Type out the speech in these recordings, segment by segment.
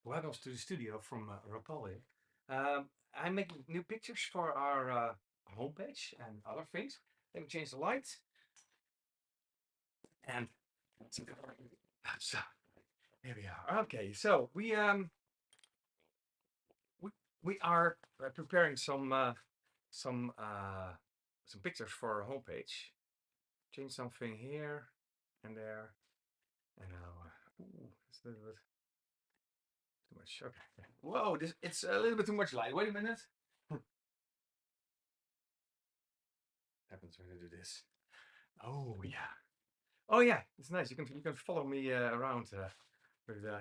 Welcome to the studio from Rapalje. I'm making new pictures for our homepage and other things. Let me change the light. And so here we are. Okay, so we we are preparing some some pictures for our homepage. Change something here and there. And now, it's a little bit too much. Okay. Whoa, this it's a little bit too much light. Wait a minute. Happens when I do this. Oh yeah. Oh yeah, it's nice. You can follow me around.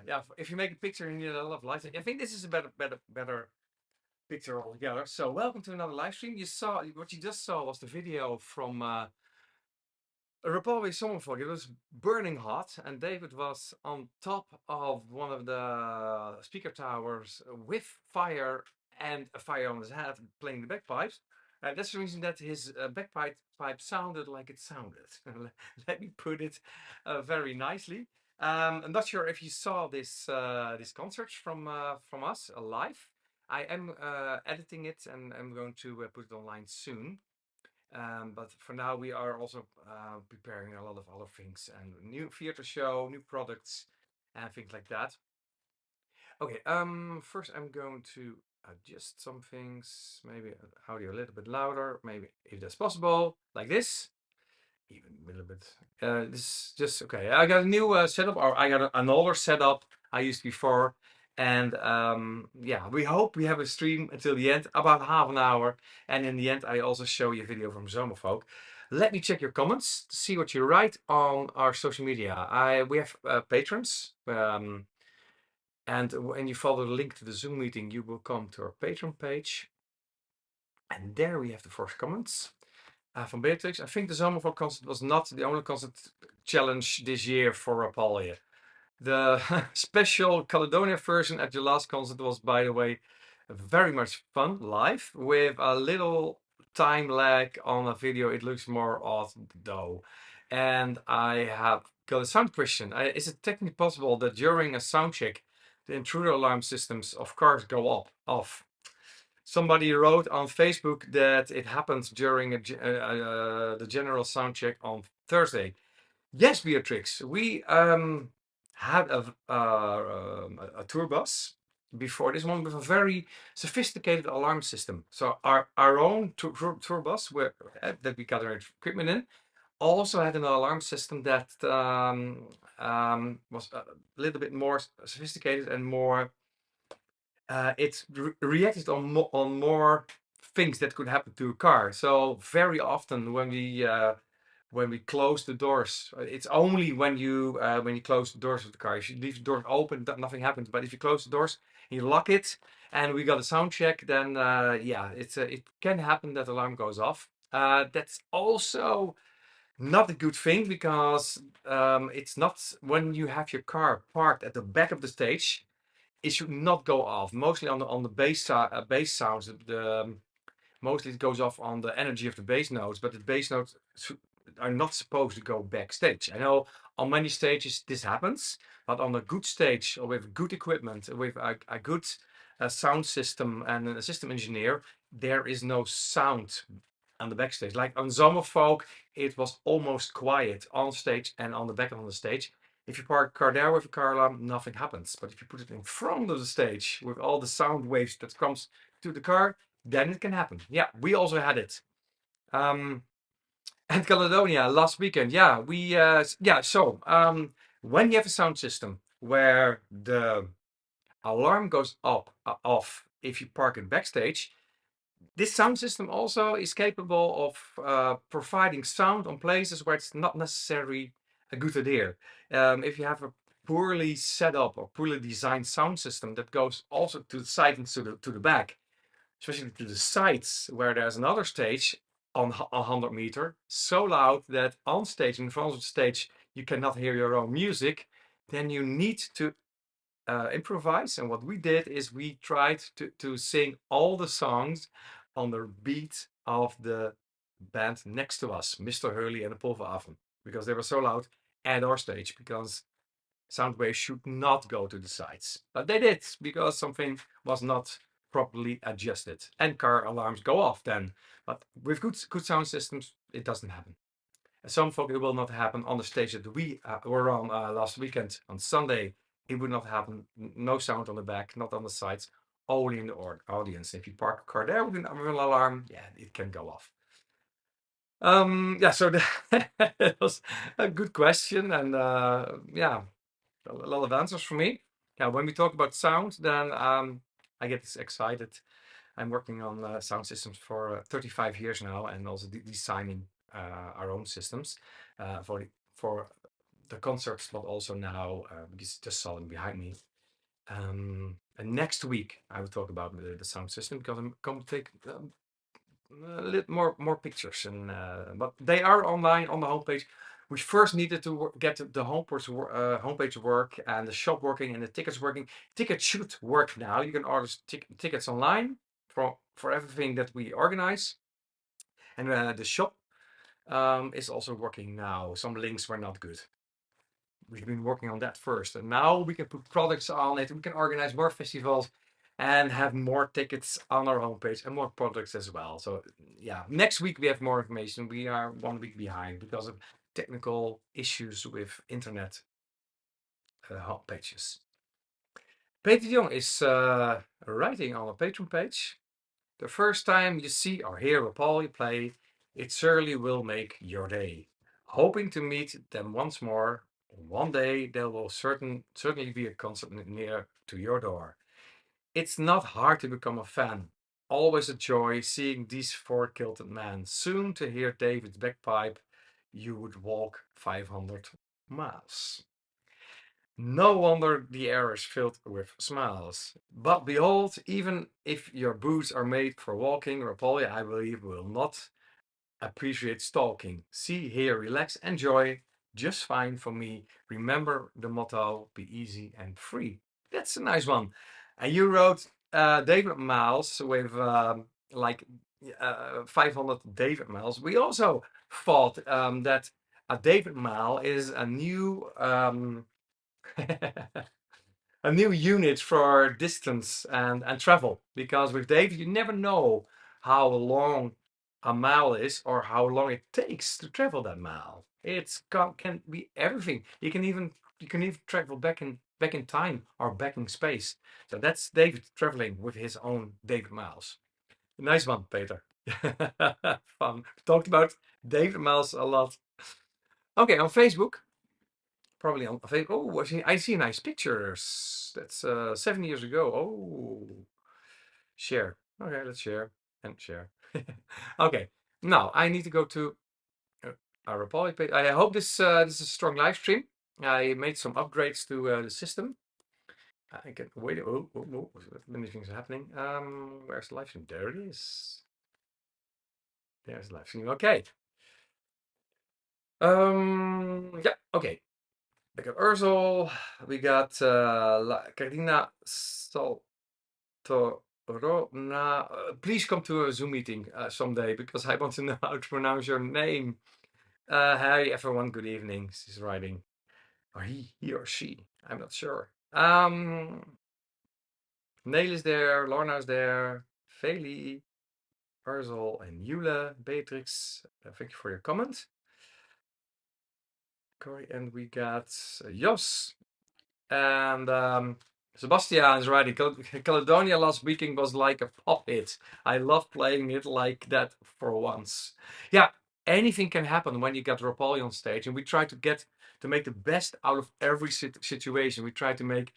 Yeah, if you make a picture and you need a lot of lights, I think this is a better picture altogether. So welcome to another live stream. You saw what you just saw was the video from Rapalje Zomerfolk. It was burning hot, and David was on top of one of the speaker towers with fire and a fire on his head, playing the bagpipes. And that's the reason that his bagpipe sounded like it sounded. Let me put it very nicely. I'm not sure if you saw this concert from us live. I am editing it and I'm going to put it online soon. But for now, we are also preparing a lot of other things and new theater show, new products, and things like that. Okay, first I'm going to adjust some things, maybe audio a little bit louder, maybe if that's possible, like this, even a little bit. This is just okay. I got a new setup, or I got an older setup I used before, and yeah, we hope we have a stream until the end, about half an hour, and in the end, I also show you a video from Zomerfolk. Let me check your comments to see what you write on our social media. We have patrons. And when you follow the link to the Zoom meeting, you will come to our Patreon page. And there we have the first comments from Beatrix. I think the Zomerfolk concert was not the only concert challenge this year for Rapalje. The special Caledonia version at your last concert was, by the way, very much fun live with a little time lag on a video. It looks more odd though. And I have got a sound question. Is it technically possible that during a sound check, the intruder alarm systems of cars go off? Somebody wrote on Facebook that it happens during the general sound check on Thursday. Yes, Beatrix, we had a tour bus before this one with a very sophisticated alarm system. So our own tour bus that we got our equipment in also had an alarm system that was a little bit more sophisticated and more it reacted on more things that could happen to a car. So very often when we close the doors, it's only when you close the doors of the car. If you leave the doors open, nothing happens. But if you close the doors, you lock it, and we got a sound check, then yeah, it can happen that alarm goes off. That's also not a good thing because it's not when you have your car parked at the back of the stage, it should not go off. Mostly on the bass sounds. Mostly it goes off on the energy of the bass notes, but the bass notes are not supposed to go backstage. I know on many stages this happens, but on a good stage or with good equipment, with a good sound system and a system engineer, there is no sound on the backstage. Like on Zomerfolk, it was almost quiet on stage and on the back of the stage. If you park a car there with a car alarm, nothing happens. But if you put it in front of the stage with all the sound waves that comes to the car, then it can happen. Yeah, we also had it. And Caledonia last weekend. Yeah, So when you have a sound system where the alarm goes off if you park it backstage, this sound system also is capable of providing sound on places where it's not necessarily a good idea. If you have a poorly set up or poorly designed sound system that goes also to the side and to the back, especially to the sides where there's another stage on 100 meter, so loud that on stage, in front of the stage, you cannot hear your own music, then you need to improvise. And what we did is we tried to sing all the songs on the beat of the band next to us, Mr. Hurley and the Pulveroven, because they were so loud at our stage. Because sound waves should not go to the sides. But they did, because something was not properly adjusted. And car alarms go off then. But with good sound systems, it doesn't happen. Zomerfolk, it will not happen on the stage that we were on last weekend on Sunday. It would not happen. No sound on the back, not on the sides, only in the audience. If you park a car there with an alarm, yeah, it can go off. Yeah, so that was a good question, and yeah, a lot of answers for me. Yeah, when we talk about sound, then I get excited. I'm working on sound systems for 35 years now, and also designing our own systems for the concerts, but also now because just saw them behind me. And next week I will talk about the sound system, because I'm going to take a little more pictures, and but they are online on the homepage. We first needed to get the homepage work, and the shop working, and the tickets working. Tickets should work now. You can order tickets online for everything that we organize, and the shop is also working now. Some links were not good. We've been working on that first, and now we can put products on it. We can organize more festivals and have more tickets on our homepage and more products as well. So yeah, next week we have more information. We are 1 week behind because of technical issues with internet homepages. Peter de Jong is writing on a Patreon page. The first time you see or hear Rapalje play, it certainly will make your day. Hoping to meet them once more. One day there will certainly be a concert near to your door. It's not hard to become a fan. Always a joy seeing these four kilted men. Soon to hear David's bagpipe, you would walk 500 miles. No wonder the air is filled with smiles. But behold, even if your boots are made for walking, Rapalje, I believe, will not appreciate stalking. See, hear, relax, enjoy. Just fine for me. Remember the motto, be easy and free. That's a nice one. And you wrote David Miles with like 500 David Miles. We also thought that a David Mile is a new a new unit for distance and travel, because with David you never know how long a mile is or how long it takes to travel that mile. It's can be everything. You can even travel back in time or back in space. So that's David traveling with his own David Miles. Nice one, Peter. Fun. Talked about David Miles a lot. Okay, on Facebook, probably on Facebook. Oh, I see nice pictures. That's 7 years ago. Oh, share. Okay, let's share and share. Okay, now I need to go to our Rapalje page. I hope this is a strong live stream. I made some upgrades to the system. I can wait. Oh, many things are happening. Where's the live stream? There it is. There's the live stream. Okay. Yeah. Okay. We got Ursel. We got Karina Saltorona. Please come to a Zoom meeting someday, because I want to know how to pronounce your name. Hi everyone. Good evening. She's writing, or he or she. I'm not sure. Neil is there. Lorna's there. Feli, Ursel, and Yule. Beatrix. Thank you for your comment. Corey, and we got Jos. And Sebastian is writing, Caledonia last weekend was like a pop hit. I love playing it like that for once. Yeah, anything can happen when you get Rapalje on stage, and we try to make the best out of every situation. We try to make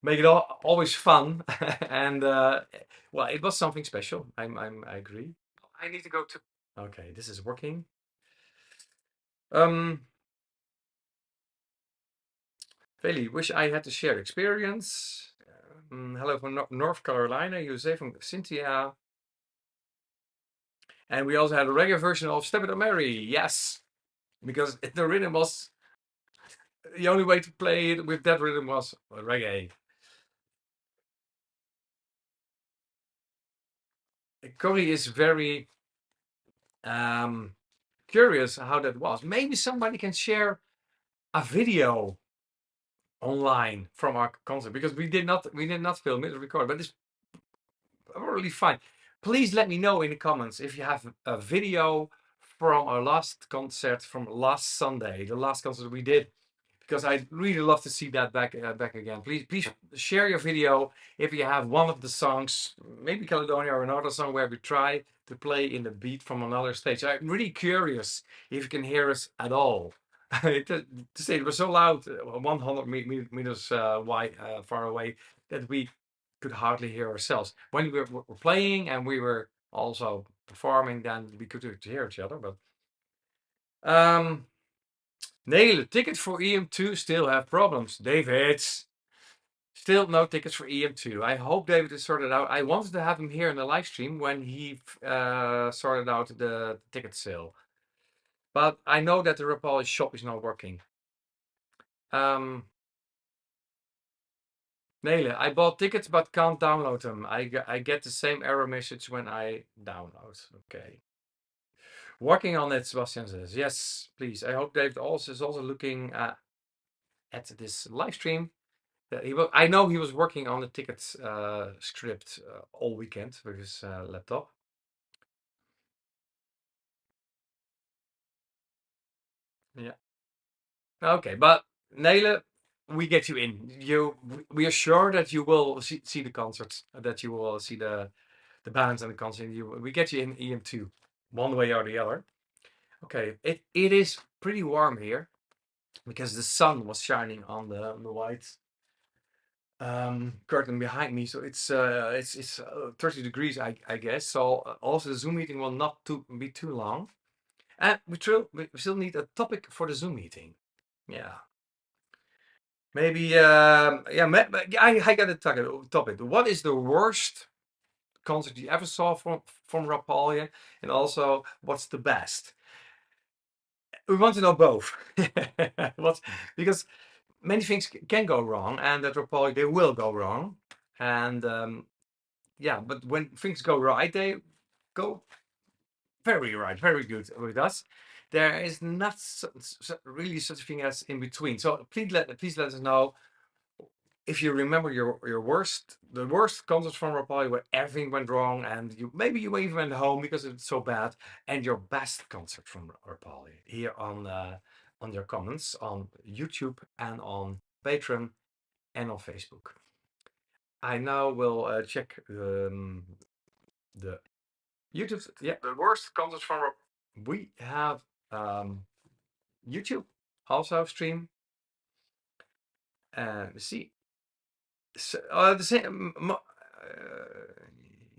it always fun, and well, it was something special. I agree. I need to go to. Okay, this is working. Really wish I had to share experience. Hello from North Carolina, USA, from Cynthia. And we also had a reggae version of Step It Up Mary. Yes, because the rhythm was the only way to play it with that rhythm was reggae. Corey is very curious how that was. Maybe somebody can share a video online from our concert because we did not film it, record, but it's really fine. Please let me know in the comments if you have a video from our last concert from last Sunday, the last concert we did, because I'd really love to see that back again. Please share your video if you have one of the songs, maybe Caledonia or another song where we try to play in the beat from another stage. I'm really curious if you can hear us at all. To say it was so loud, 100 meters wide, far away, that we could hardly hear ourselves. When we were playing and we were also performing, then we could hear each other. But Nele, tickets for EM2 still have problems. David, still no tickets for EM2. I hope David is sorted out. I wanted to have him here in the live stream when he sorted out the ticket sale. But I know that the Rapalje shop is not working. Nele, I bought tickets but can't download them. I get the same error message when I download. Okay. Working on it, Sebastian says. Yes, please. I hope David also is also looking at this live stream. I know he was working on the tickets script all weekend with his laptop. Yeah. Okay, but Nele, we get you in. We are sure that you will see the concerts, that you will see the bands and the concert. We get you in EM2, one way or the other. Okay, it is pretty warm here because the sun was shining on the white curtain behind me, so it's 30 degrees, I guess. So also the Zoom meeting will not be too long, and we still need a topic for the Zoom meeting. Yeah, maybe yeah. I got a topic. What is the worst concert you ever saw from Rapalje, and also what's the best? We want to know both. What, because many things can go wrong, and at Rapalje they will go wrong, and yeah, but when things go right, they go very right, very good with us. There is not really such a thing as in between. So please let us know if you remember the worst concert from Rapalje where everything went wrong and you even went home because it's so bad, and your best concert from Rapalje here on your comments on YouTube and on Patreon and on Facebook. I now will check the YouTube. Yeah, the worst content from we have YouTube also stream. See, so, the same.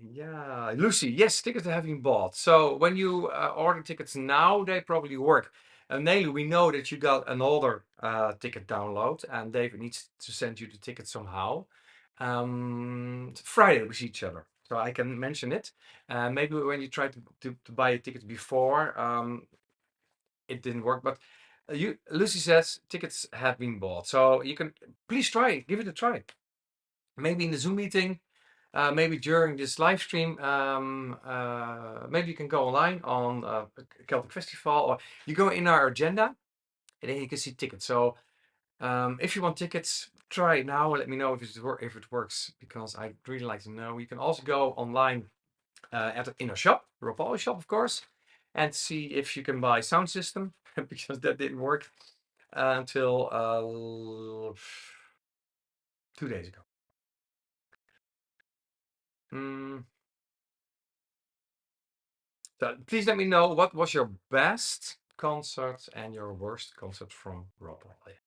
Yeah, Lucy. Yes, tickets have been bought. So when you order tickets now, they probably work. Nelly, we know that you got an older ticket download, and David needs to send you the ticket somehow. Friday we see each other, so I can mention it. Maybe when you try to buy a ticket before, it didn't work. But Lucy says tickets have been bought, so you can please try it. Give it a try. Maybe in the Zoom meeting, maybe during this live stream, maybe you can go online on Celtic Festival, or you go in our agenda, and then you can see tickets. So if you want tickets, try it now. Let me know if it works, because I'd really like to know. You can also go online in our shop, Rapalje shop, of course, and see if you can buy sound system because that didn't work until 2 days ago. So please let me know what was your best concert and your worst concert from Rapalje.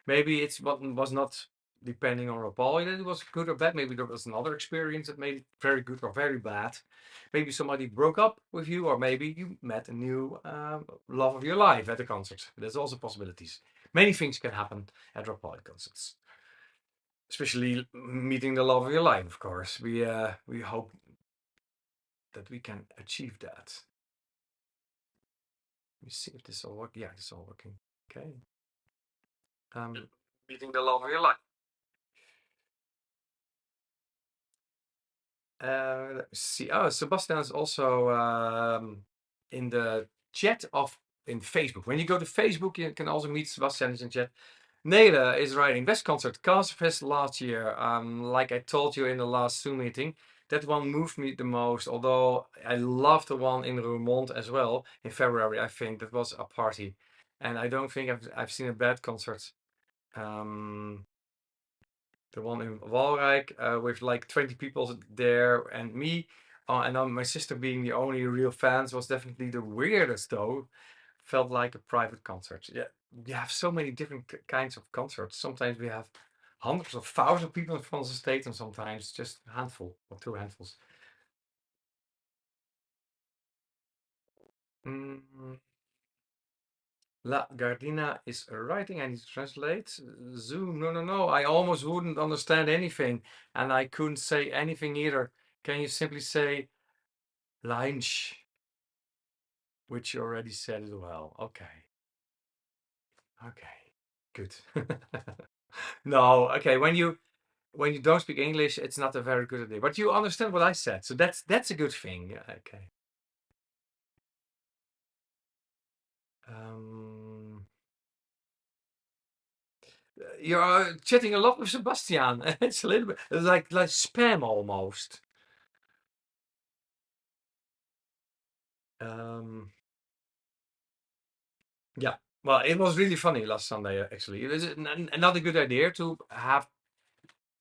Maybe it was not depending on Rapalje that it was good or bad. Maybe there was another experience that made it very good or very bad. Maybe somebody broke up with you, or maybe you met a new love of your life at a concert. There's also possibilities. Many things can happen at Rapalje concerts, especially meeting the love of your life. Of course, we hope that we can achieve that. Let me see if this all works. Yeah, it's all working. Okay. Meeting the love of your life. Let me see. Oh, Sebastian is also in the chat in Facebook. When you go to Facebook, you can also meet Sebastian in chat. Nele is writing best concert Casperfest last year. Like I told you in the last Zoom meeting, that one moved me the most. Although I loved the one in Roermond as well in February. I think that was a party, and I don't think I've seen a bad concert. Um, the one in Walrijk with like 20 people there and me, and then my sister being the only real fans was definitely the weirdest though. Felt like a private concert. Yeah, we have so many different kinds of concerts. Sometimes we have hundreds of thousands of people in front of the stage, and sometimes just a handful or two handfuls. Mm, La Gardina is writing. I need to translate. Zoom. No, no, no. I almost wouldn't understand anything, and I couldn't say anything either. Can you simply say lunch, which you already said as well? Okay. Okay. Good. No. Okay. When you don't speak English, it's not a very good idea. But you understand what I said, so that's a good thing. Yeah, okay. Um, you're chatting a lot with Sebastian. It's a little bit like spam almost. Um, yeah. Well, it was really funny last Sunday. Actually, it is another good idea to have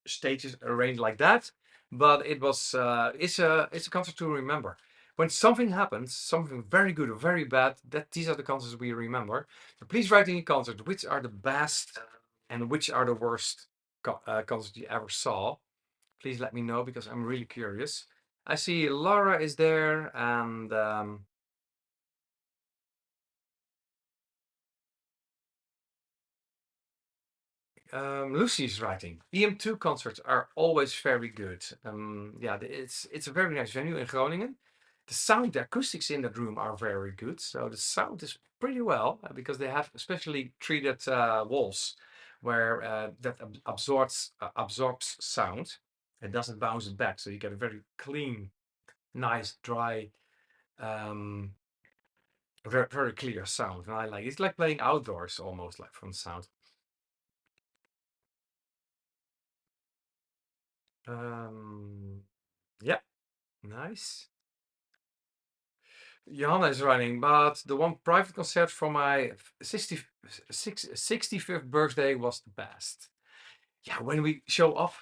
stages arranged like that. But it was it's a concert to remember. When something happens, something very good or very bad, that these are the concerts we remember. So please write in your concert which are the best and which are the worst concerts you ever saw. Please let me know because I'm really curious. I see Laura is there and Lucy's writing. EM2 concerts are always very good. Yeah, it's a very nice venue in Groningen. The sound, the acoustics in that room are very good. So the sound is pretty well because they have especially treated walls where that absorbs sound. It doesn't bounce it back, so you get a very clean, nice, dry, um, very clear sound. And I like it's like playing outdoors almost like from sound. Um, yeah, nice. Johanna is running, but the one private concert for my 65th birthday was the best. Yeah, when we show up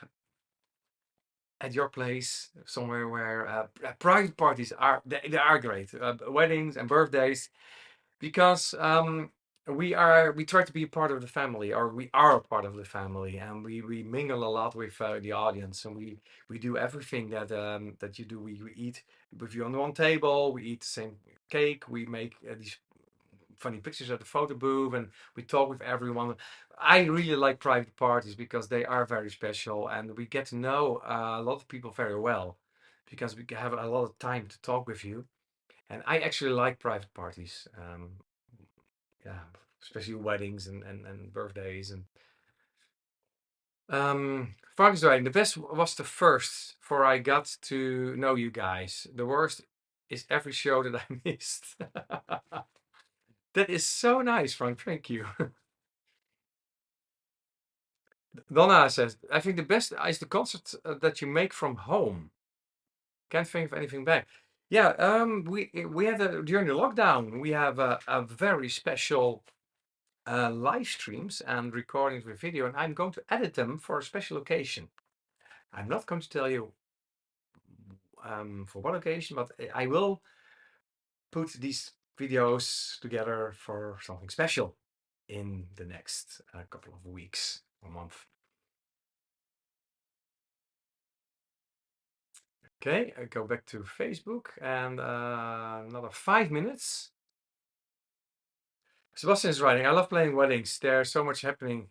at your place somewhere where private parties they are great, weddings and birthdays, because we try to be a part of the family, or we are a part of the family, and we mingle a lot with the audience, and we do everything that you do. We eat with you on one table, we eat the same cake, we make these funny pictures at the photo booth, and we talk with everyone. I really like private parties because they are very special, and we get to know a lot of people very well because we have a lot of time to talk with you. And I actually like private parties. Yeah, especially weddings and birthdays and Frank is right. The best was the first, for I got to know you guys. The worst is every show that I missed. That is so nice, Frank. Thank you. Donna says, I think the best is the concert that you make from home. Can't think of anything back. Yeah, we had during the lockdown, we have a very special live streams and recordings with video, and I'm going to edit them for a special occasion. I'm not going to tell you for what occasion, but I will put these videos together for something special in the next couple of weeks or month. Okay, I go back to Facebook and another 5 minutes. Sebastian is writing, I love playing weddings. There's so much happening,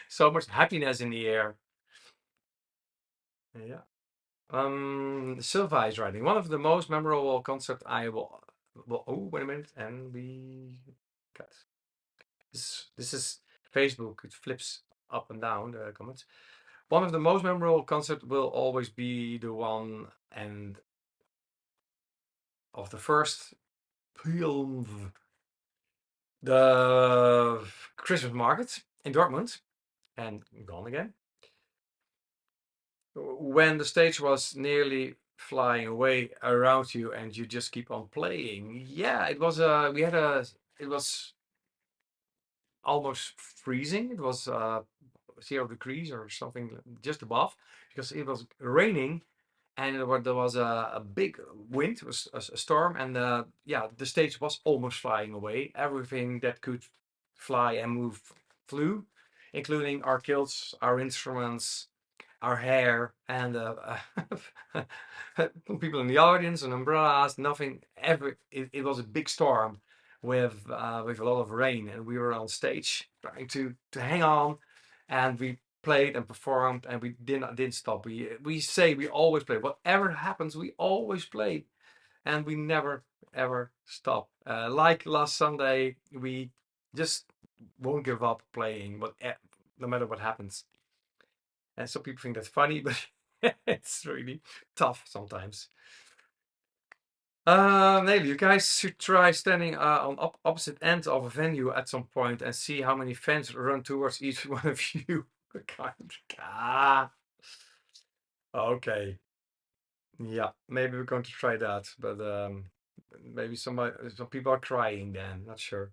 so much happiness in the air. Yeah. Silva is writing, one of the most memorable concert I will oh, wait a minute, and we cut. This is Facebook. It flips up and down the comments. One of the most memorable concert will always be the one and of the first film The Christmas market in Dortmund and gone again. When the stage was nearly flying away around you and you just keep on playing. Yeah, it was it was almost freezing. It was 0 degrees or something just above because it was raining and there was a big wind, it was a storm, and yeah, the stage was almost flying away. Everything that could fly and move flew, including our kilts, our instruments, our hair, and people in the audience and umbrellas. Nothing. It was a big storm with a lot of rain, and we were on stage trying to hang on, and we played and performed, and we didn't stop. We say we always play. Whatever happens, we always play, and we never ever stop. Like last Sunday, we just won't give up playing, no matter what happens. And some people think that's funny, but it's really tough sometimes. Maybe you guys should try standing on opposite ends of a venue at some point and see how many fans run towards each one of you. Ah, okay. Yeah, maybe we're going to try that, but maybe some people are crying then. Not sure.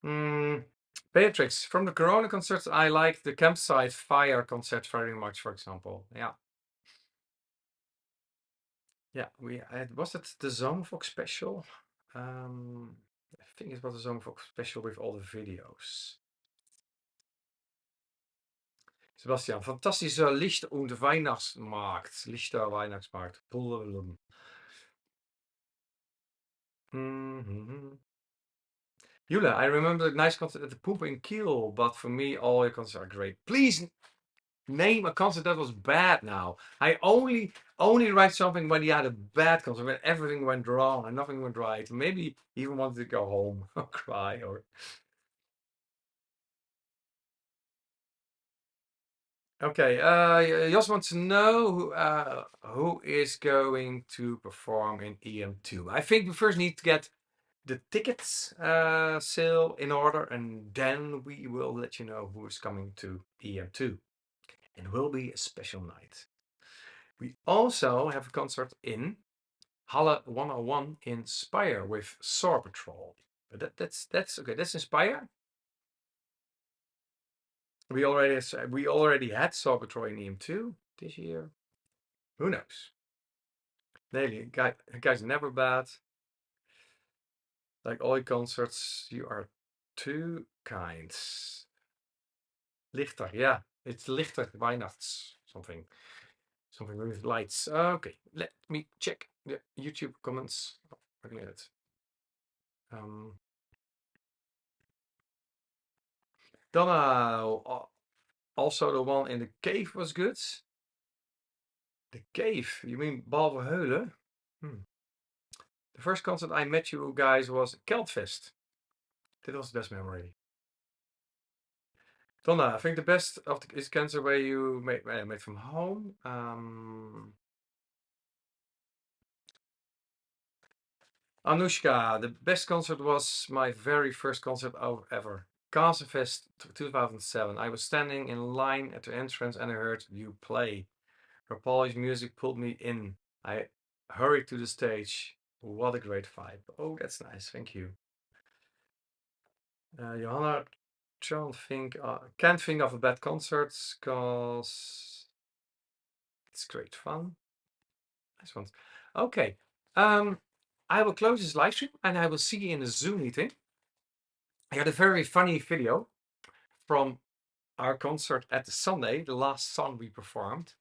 Mm, Beatrix, from the Corona concerts, I like the campsite fire concert very much, for example. Yeah. Yeah, we had, was it the Zomerfolk special? I think it was the Zomerfolk special with all the videos. Sebastian, fantastische Licht- und Weihnachtsmarkt. Lichter Weihnachtsmarkt. Blum. Mhm. Jule, I remember the nice concert at the Poop in Kiel, but for me, all your concerts are great. Please name a concert that was bad now. I only write something when you had a bad concert, when everything went wrong and nothing went right. Maybe even wanted to go home or cry or. Okay, Jos wants to know who is going to perform in EM2. I think we first need to get the tickets sale in order, and then we will let you know who is coming to EM2. It will be a special night. We also have a concert in Halle 101 in Speyer with Saw Patrol. But that's okay. That's in Speyer. We already had Saw Patrol in EM2 this year. Who knows? Nee, guys, never bad. Like all your concerts, you are too kind. Lichter, yeah. It's lichter Weihnachts something with lights. Okay, let me check the YouTube comments. Oh, wait a minute. Donna, also the one in the cave was good. The cave, you mean Balverheulen? Hmm. The first concert I met you guys was Keltfest. That was the best memory. Donna, I think the best of is cancer where you made from home. Anushka, the best concert was my very first concert ever. Castlefest 2007. I was standing in line at the entrance and I heard you play. Rapalje's music pulled me in. I hurried to the stage. What a great vibe. Oh, that's nice. Thank you. Johanna can't think of a bad concert because it's great fun. Nice one. Okay. I will close this live stream and I will see you in the Zoom meeting. I got a very funny video from our concert at the Sunday, the last song we performed.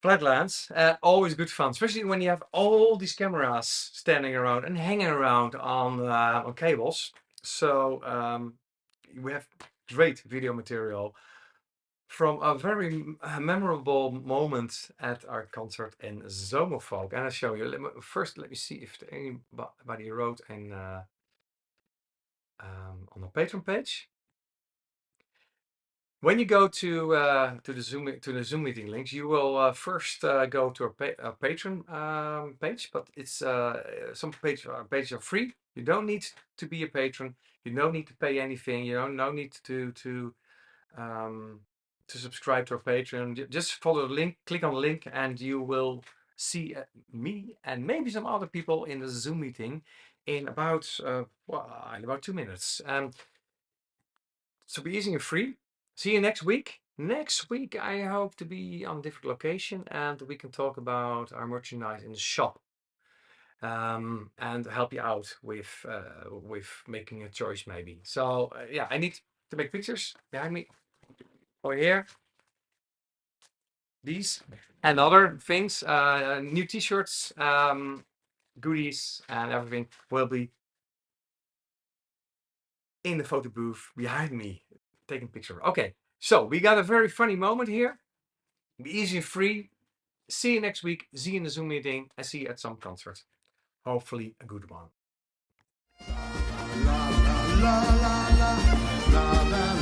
Flatlands, always good fun, especially when you have all these cameras standing around and hanging around on cables. So we have great video material from a very memorable moment at our concert in Zomerfolk. And I'll show you. Let me see if anybody wrote on the Patreon page. When you go to the Zoom meeting links, you will first go to our Patreon page, but it's some pages are free. You don't need to be a patron. You don't need to pay anything. You don't no need to subscribe to our Patreon. Just follow the link, click on the link, and you will see me and maybe some other people in the Zoom meeting in about 2 minutes. So be easy and free. See you next week. Next week, I hope to be on a different location and we can talk about our merchandise in the shop and help you out with making a choice maybe. So yeah, I need to make pictures behind me over here. These and other things, new t-shirts, goodies and everything will be in the photo booth behind me taking picture. Okay, so we got a very funny moment here. Be easy and free. See you next week. See you in the Zoom meeting and see you at some concert. Hopefully a good one. La, la, la, la, la, la, la.